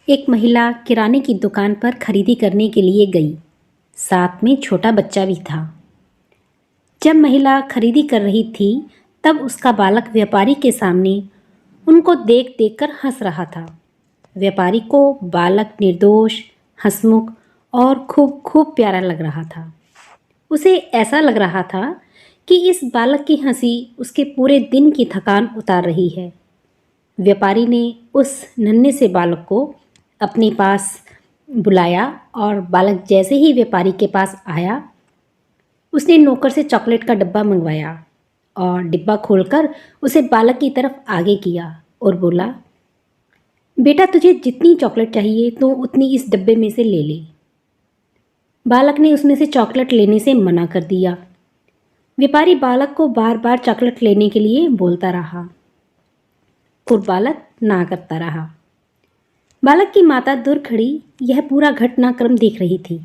एक महिला किराने की दुकान पर खरीदी करने के लिए गई। साथ में छोटा बच्चा भी था। जब महिला खरीदी कर रही थी, तब उसका बालक व्यापारी के सामने उनको देख देख कर हंस रहा था। व्यापारी को बालक निर्दोष, हंसमुख और खूब खूब प्यारा लग रहा था। उसे ऐसा लग रहा था कि इस बालक की हंसी उसके पूरे दिन की थकान उतार रही है। व्यापारी ने उस नन्हे से बालक को अपने पास बुलाया और बालक जैसे ही व्यापारी के पास आया, उसने नौकर से चॉकलेट का डब्बा मंगवाया और डिब्बा खोलकर उसे बालक की तरफ आगे किया और बोला, बेटा तुझे जितनी चॉकलेट चाहिए तो उतनी इस डब्बे में से ले ले। बालक ने उसमें से चॉकलेट लेने से मना कर दिया। व्यापारी बालक को बार बार चॉकलेट लेने के लिए बोलता रहा और बालक ना करता रहा। बालक की माता दूर खड़ी यह पूरा घटनाक्रम देख रही थी।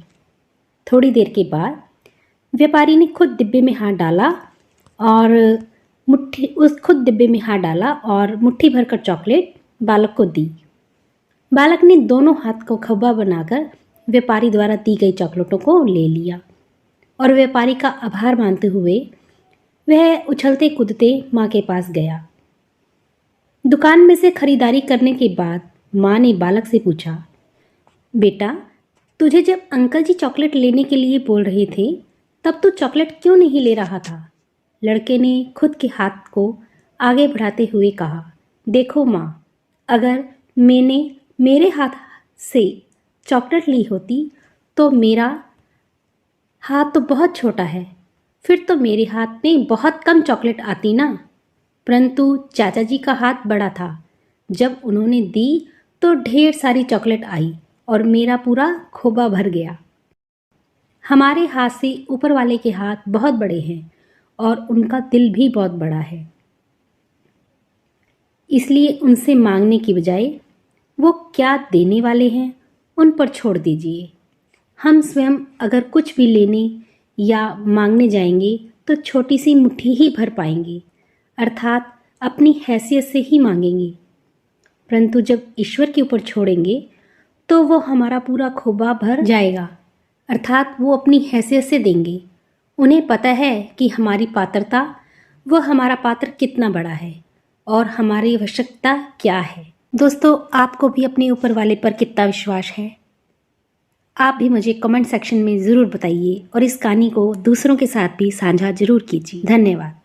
थोड़ी देर के बाद व्यापारी ने खुद डिब्बे में हाथ डाला और मुट्ठी भरकर चॉकलेट बालक को दी। बालक ने दोनों हाथ को खब्बा बनाकर व्यापारी द्वारा दी गई चॉकलेटों को ले लिया और व्यापारी का आभार मानते हुए वह उछलते कूदते माँ के पास गया। दुकान में से खरीदारी करने के बाद माँ ने बालक से पूछा, बेटा तुझे जब अंकल जी चॉकलेट लेने के लिए बोल रहे थे तब तू चॉकलेट क्यों नहीं ले रहा था? लड़के ने खुद के हाथ को आगे बढ़ाते हुए कहा, देखो माँ, अगर मैंने मेरे हाथ से चॉकलेट ली होती तो मेरा हाथ तो बहुत छोटा है, फिर तो मेरे हाथ में बहुत कम चॉकलेट आती ना। परंतु चाचा जी का हाथ बड़ा था, जब उन्होंने दी तो ढेर सारी चॉकलेट आई और मेरा पूरा खोबा भर गया। हमारे हाथ से ऊपर वाले के हाथ बहुत बड़े हैं और उनका दिल भी बहुत बड़ा है, इसलिए उनसे मांगने की बजाय वो क्या देने वाले हैं उन पर छोड़ दीजिए। हम स्वयं अगर कुछ भी लेने या मांगने जाएंगे तो छोटी सी मुट्ठी ही भर पाएंगे, अर्थात अपनी हैसियत से ही मांगेंगे। परंतु जब ईश्वर के ऊपर छोड़ेंगे तो वो हमारा पूरा खोबा भर जाएगा, अर्थात वो अपनी हैसियत से देंगे। उन्हें पता है कि हमारी पात्रता, वह हमारा पात्र कितना बड़ा है और हमारी आवश्यकता क्या है। दोस्तों, आपको भी अपने ऊपर वाले पर कितना विश्वास है? आप भी मुझे कमेंट सेक्शन में ज़रूर बताइए और इस कहानी को दूसरों के साथ भी साझा ज़रूर कीजिए। धन्यवाद।